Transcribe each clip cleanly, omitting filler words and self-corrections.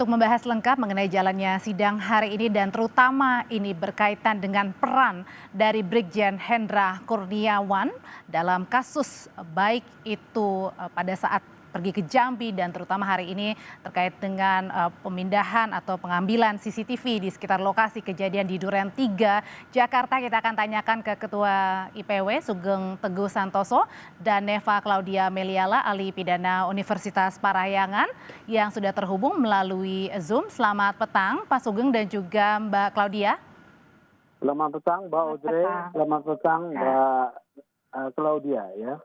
Untuk membahas lengkap mengenai jalannya sidang hari ini dan terutama ini berkaitan dengan peran dari Brigjen Hendra Kurniawan dalam kasus baik itu pada saat pergi ke Jambi dan terutama hari ini terkait dengan pemindahan atau pengambilan CCTV di sekitar lokasi kejadian di Duren 3 Jakarta. Kita akan tanyakan ke Ketua IPW Sugeng Teguh Santoso dan Neva Claudia Meliala, ahli pidana Universitas Parahyangan yang sudah terhubung melalui Zoom. Selamat petang Pak Sugeng dan juga Mbak Claudia. Selamat petang Mbak Audrey, selamat petang Mbak Claudia ya.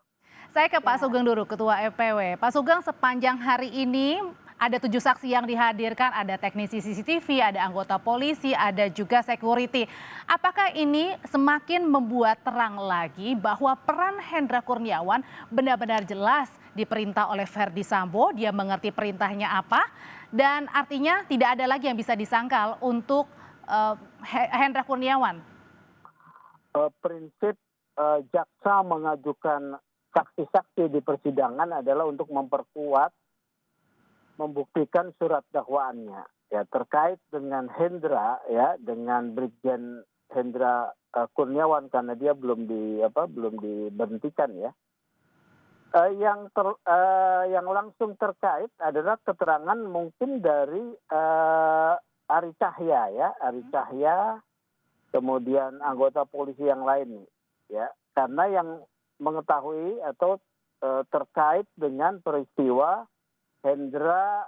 Saya ke Pak Sugeng dulu, Ketua IPW. Pak Sugeng, sepanjang hari ini ada 7 saksi yang dihadirkan, ada teknisi CCTV, ada anggota polisi, ada juga security. Apakah ini semakin membuat terang lagi bahwa peran Hendra Kurniawan benar-benar jelas diperintah oleh Verdi Sambo, dia mengerti perintahnya apa, dan artinya tidak ada lagi yang bisa disangkal untuk Hendra Kurniawan? Prinsip jaksa mengajukan saksi-saksi di persidangan adalah untuk memperkuat, membuktikan surat dakwaannya ya terkait dengan Hendra ya, dengan Brigjen Hendra Kurniawan karena dia belum diberhentikan ya. Yang langsung terkait adalah keterangan mungkin dari Ari Cahya ya, Ari Cahya, kemudian anggota polisi yang lain ya, karena yang mengetahui atau terkait dengan peristiwa Hendra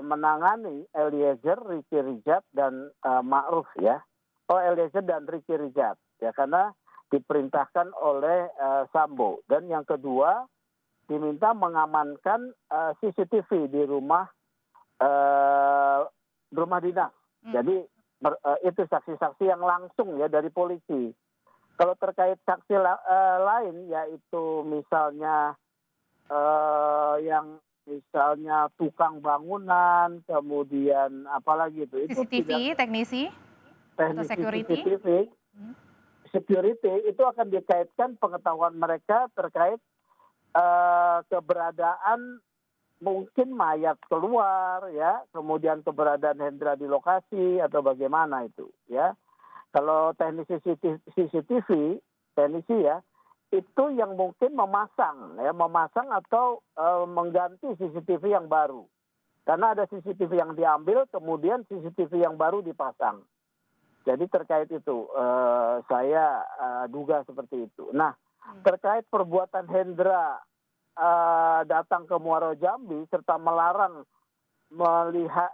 menangani Eliezer, Ricky Rijat dan Ma'ruf ya. Eliezer dan Ricky Rijat ya, karena diperintahkan oleh Sambo. Dan yang kedua diminta mengamankan CCTV di rumah dinas. Jadi itu saksi-saksi yang langsung ya dari polisi. Kalau terkait saksi lain yaitu misalnya misalnya tukang bangunan, kemudian apalagi itu CCTV, teknisi atau security? Security itu akan dikaitkan pengetahuan mereka terkait keberadaan mungkin mayat keluar ya, kemudian keberadaan Hendra di lokasi atau bagaimana itu ya. Kalau teknisi CCTV, teknisi ya, itu yang mungkin memasang atau mengganti CCTV yang baru. Karena ada CCTV yang diambil, kemudian CCTV yang baru dipasang. Jadi terkait itu, saya duga seperti itu. Nah, terkait perbuatan Hendra datang ke Muaro Jambi serta melarang melihat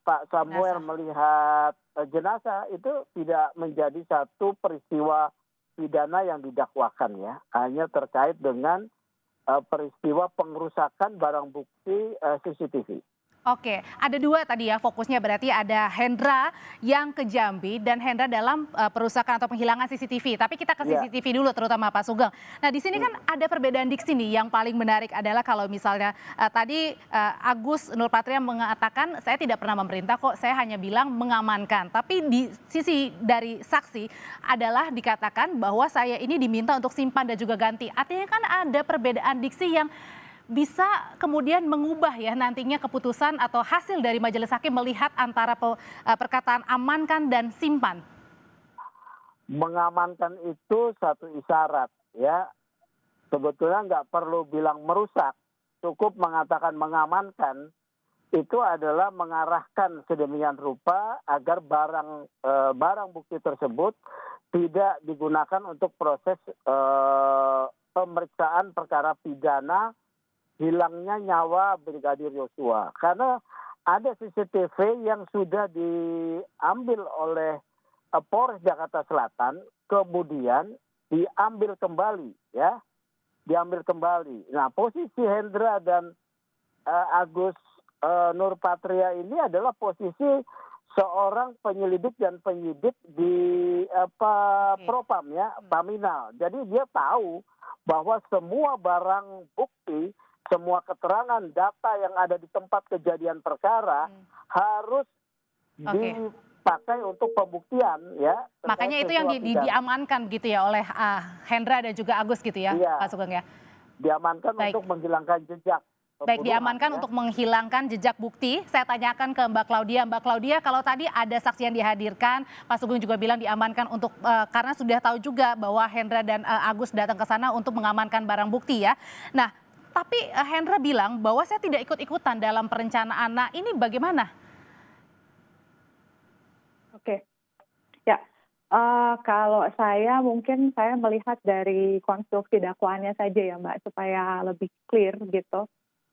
Pak Samuel melihat jenazah itu tidak menjadi satu peristiwa pidana yang didakwakan ya, hanya terkait dengan peristiwa pengerusakan barang bukti CCTV. Oke, ada 2 tadi ya fokusnya, berarti ada Hendra yang ke Jambi dan Hendra dalam perusakan atau penghilangan CCTV. Tapi kita ke CCTV dulu terutama Pak Sugeng. Nah di sini kan ada perbedaan diksi nih, yang paling menarik adalah kalau misalnya tadi Agus Nurpatria mengatakan saya tidak pernah memerintah kok, saya hanya bilang mengamankan. Tapi di sisi dari saksi adalah dikatakan bahwa saya ini diminta untuk simpan dan juga ganti. Artinya kan ada perbedaan diksi yang bisa kemudian mengubah ya nantinya keputusan atau hasil dari majelis hakim melihat antara perkataan amankan dan simpan. Mengamankan itu satu isyarat ya. Sebetulnya nggak perlu bilang merusak, cukup mengatakan mengamankan. Itu adalah mengarahkan sedemikian rupa agar barang bukti tersebut tidak digunakan untuk proses pemeriksaan perkara pidana hilangnya nyawa Brigadir Yosua. Karena ada CCTV yang sudah diambil oleh Polres Jakarta Selatan, kemudian diambil kembali ya. Diambil kembali. Nah, posisi Hendra dan Agus Nurpatria ini adalah posisi seorang penyelidik dan penyidik di Propam ya, Paminal. Jadi dia tahu bahwa semua barang bukti, semua keterangan data yang ada di tempat kejadian perkara harus dipakai untuk pembuktian ya. Makanya itu yang diamankan gitu ya oleh Hendra dan juga Agus gitu ya, Pak Sugeng ya. Diamankan untuk menghilangkan jejak Baik, pembunuhan, diamankan ya. untuk menghilangkan jejak bukti. Saya tanyakan ke Mbak Claudia. Mbak Claudia, kalau tadi ada saksi yang dihadirkan, Pak Sugeng juga bilang diamankan untuk karena sudah tahu juga bahwa Hendra dan Agus datang ke sana untuk mengamankan barang bukti ya. Nah, tapi Hendra bilang bahwa saya tidak ikut-ikutan dalam perencanaan. Nah, ini bagaimana? Oke, ya. Kalau saya mungkin saya melihat dari konstruksi dakwaannya saja ya Mbak, supaya lebih clear gitu.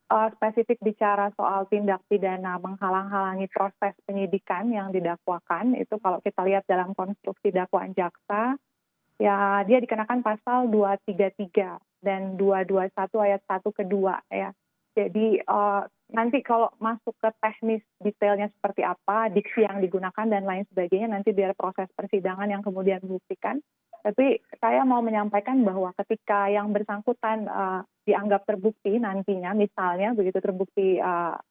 Spesifik bicara soal tindak pidana menghalang-halangi proses penyidikan yang didakwakan, itu kalau kita lihat dalam konstruksi dakwaan jaksa, ya dia dikenakan pasal 233 dan 221 ayat 1 kedua ya. Jadi nanti kalau masuk ke teknis detailnya seperti apa, diksi yang digunakan dan lain sebagainya nanti biar proses persidangan yang kemudian membuktikan. Tapi saya mau menyampaikan bahwa ketika yang bersangkutan dianggap terbukti nantinya, misalnya begitu terbukti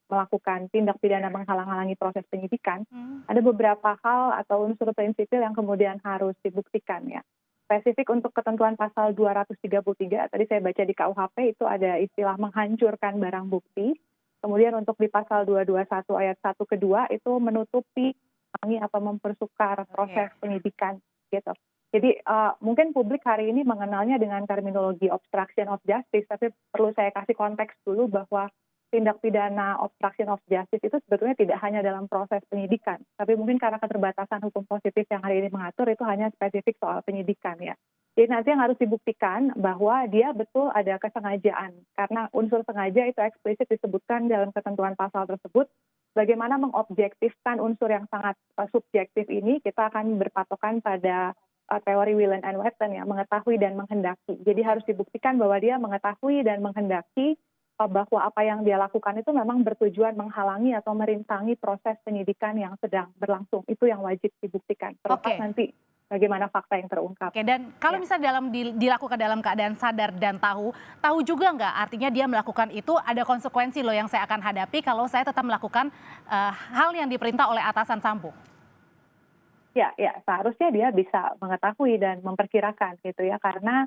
melakukan tindak pidana menghalang-halangi proses penyidikan, ada beberapa hal atau unsur prinsipil yang kemudian harus dibuktikan ya. Spesifik untuk ketentuan pasal 233, tadi saya baca di KUHP itu ada istilah menghancurkan barang bukti. Kemudian untuk di pasal 221 ayat 1 kedua itu menutupi atau mempersukar proses penyidikan gitu. Jadi mungkin publik hari ini mengenalnya dengan terminologi obstruction of justice, tapi perlu saya kasih konteks dulu bahwa tindak pidana obstruction of justice itu sebetulnya tidak hanya dalam proses penyidikan, tapi mungkin karena keterbatasan hukum positif yang hari ini mengatur itu hanya spesifik soal penyidikan ya. Jadi nanti yang harus dibuktikan bahwa dia betul ada kesengajaan, karena unsur sengaja itu eksplisit disebutkan dalam ketentuan pasal tersebut. Bagaimana mengobjektifkan unsur yang sangat subjektif ini, kita akan berpatokan pada teori Whelan and Wheaton ya, mengetahui dan menghendaki. Jadi harus dibuktikan bahwa dia mengetahui dan menghendaki bahwa apa yang dia lakukan itu memang bertujuan menghalangi atau merintangi proses penyidikan yang sedang berlangsung. Itu yang wajib dibuktikan. Terlepas nanti bagaimana fakta yang terungkap. Oke, dan kalau misalnya dilakukan dalam keadaan sadar dan tahu juga nggak artinya dia melakukan itu ada konsekuensi loh yang saya akan hadapi kalau saya tetap melakukan hal yang diperintah oleh atasan Sambo. Ya, seharusnya dia bisa mengetahui dan memperkirakan gitu ya, karena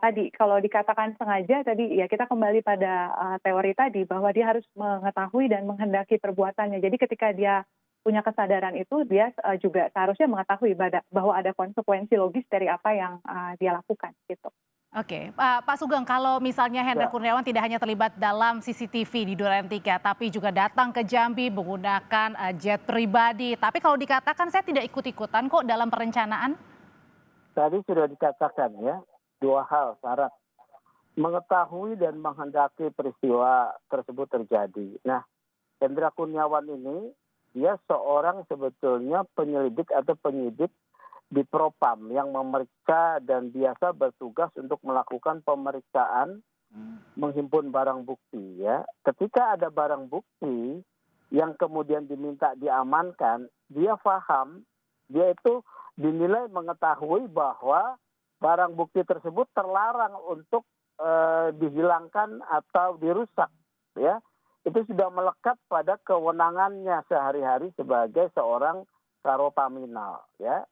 tadi kalau dikatakan sengaja tadi ya kita kembali pada teori tadi bahwa dia harus mengetahui dan menghendaki perbuatannya. Jadi ketika dia punya kesadaran itu dia juga seharusnya mengetahui bahwa ada konsekuensi logis dari apa yang dia lakukan gitu. Oke, Pak Sugeng, kalau misalnya Hendra Kurniawan tidak hanya terlibat dalam CCTV di Duren 3, tapi juga datang ke Jambi menggunakan jet pribadi. Tapi kalau dikatakan saya tidak ikut-ikutan kok dalam perencanaan? Tadi sudah dikatakan ya, dua hal syarat. Mengetahui dan menghendaki peristiwa tersebut terjadi. Nah, Hendra Kurniawan ini, dia seorang sebetulnya penyelidik atau penyidik di Propam yang memeriksa dan biasa bertugas untuk melakukan pemeriksaan menghimpun barang bukti ya. Ketika ada barang bukti yang kemudian diminta diamankan, dia paham, dia itu dinilai mengetahui bahwa barang bukti tersebut terlarang untuk dihilangkan atau dirusak ya. Itu sudah melekat pada kewenangannya sehari-hari sebagai seorang karopaminal ya.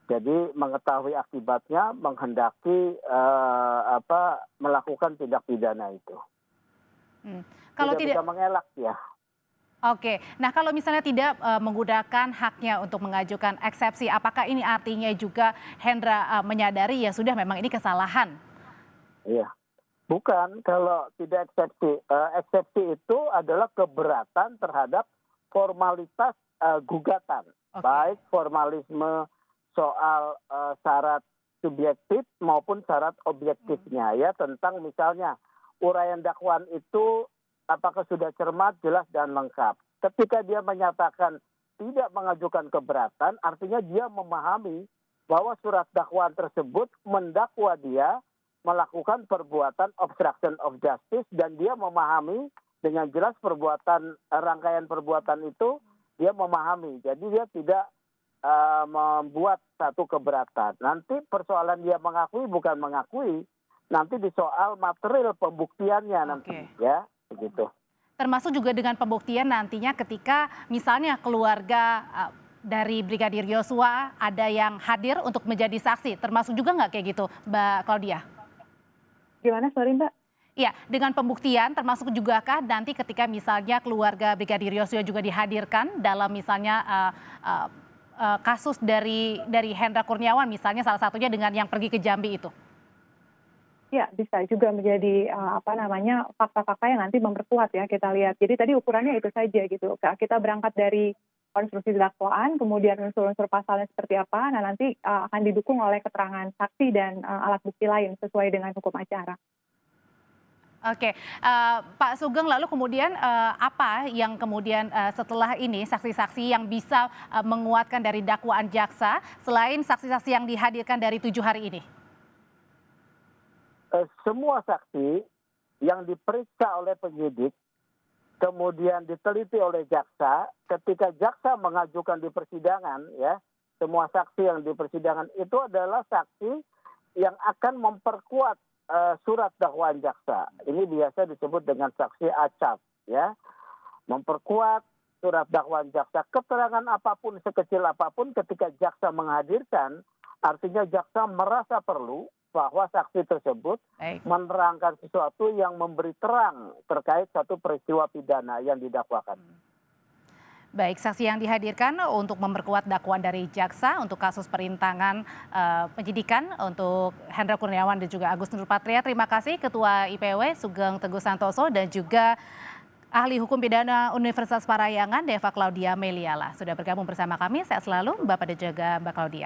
Jadi mengetahui akibatnya, menghendaki melakukan tindak pidana itu. Kalau tidak bisa mengelak ya. Oke, nah kalau misalnya tidak menggunakan haknya untuk mengajukan eksepsi, apakah ini artinya juga Hendra menyadari ya sudah memang ini kesalahan? Iya, bukan. Kalau tidak eksepsi, eksepsi itu adalah keberatan terhadap formalitas gugatan, baik formalisme soal syarat subjektif maupun syarat objektifnya ya, tentang misalnya uraian dakwaan itu apakah sudah cermat, jelas dan lengkap. Ketika dia menyatakan tidak mengajukan keberatan, artinya dia memahami bahwa surat dakwaan tersebut mendakwa dia melakukan perbuatan obstruction of justice, dan dia memahami dengan jelas rangkaian perbuatan itu dia memahami. Jadi dia tidak membuat satu keberatan. Nanti persoalan dia mengakui bukan mengakui, nanti di soal material pembuktiannya nanti ya, begitu. Termasuk juga dengan pembuktian nantinya ketika misalnya keluarga dari Brigadir Yosua ada yang hadir untuk menjadi saksi, termasuk juga nggak kayak gitu, Mbak Claudia? Gimana, sorry Mbak? Iya, dengan pembuktian termasuk jugakah nanti ketika misalnya keluarga Brigadir Yosua juga dihadirkan dalam misalnya eh, kasus dari Hendra Kurniawan misalnya salah satunya dengan yang pergi ke Jambi itu? Ya, bisa juga menjadi fakta-fakta yang nanti memperkuat ya kita lihat. Jadi tadi ukurannya itu saja gitu. Kita berangkat dari konstruksi dakwaan, kemudian unsur-unsur pasalnya seperti apa, nah nanti akan didukung oleh keterangan saksi dan alat bukti lain sesuai dengan hukum acara. Oke, Pak Sugeng, lalu kemudian apa yang kemudian setelah ini saksi-saksi yang bisa menguatkan dari dakwaan jaksa selain saksi-saksi yang dihadirkan dari 7 hari ini? Semua saksi yang diperiksa oleh penyidik, kemudian diteliti oleh jaksa, ketika jaksa mengajukan di persidangan, ya, semua saksi yang di persidangan itu adalah saksi yang akan memperkuat surat dakwaan jaksa. Ini biasa disebut dengan saksi acap, ya, memperkuat surat dakwaan jaksa. Keterangan apapun sekecil apapun ketika jaksa menghadirkan, artinya jaksa merasa perlu bahwa saksi tersebut menerangkan sesuatu yang memberi terang terkait satu peristiwa pidana yang didakwakan. Baik, saksi yang dihadirkan untuk memperkuat dakwaan dari jaksa untuk kasus perintangan penyidikan untuk Hendra Kurniawan dan juga Agus Nurpatria. Terima kasih Ketua IPW Sugeng Teguh Santoso dan juga Ahli Hukum Pidana Universitas Parayangan Deva Claudia Meliala sudah bergabung bersama kami. Sehat selalu Bapak dan juga Mbak Claudia.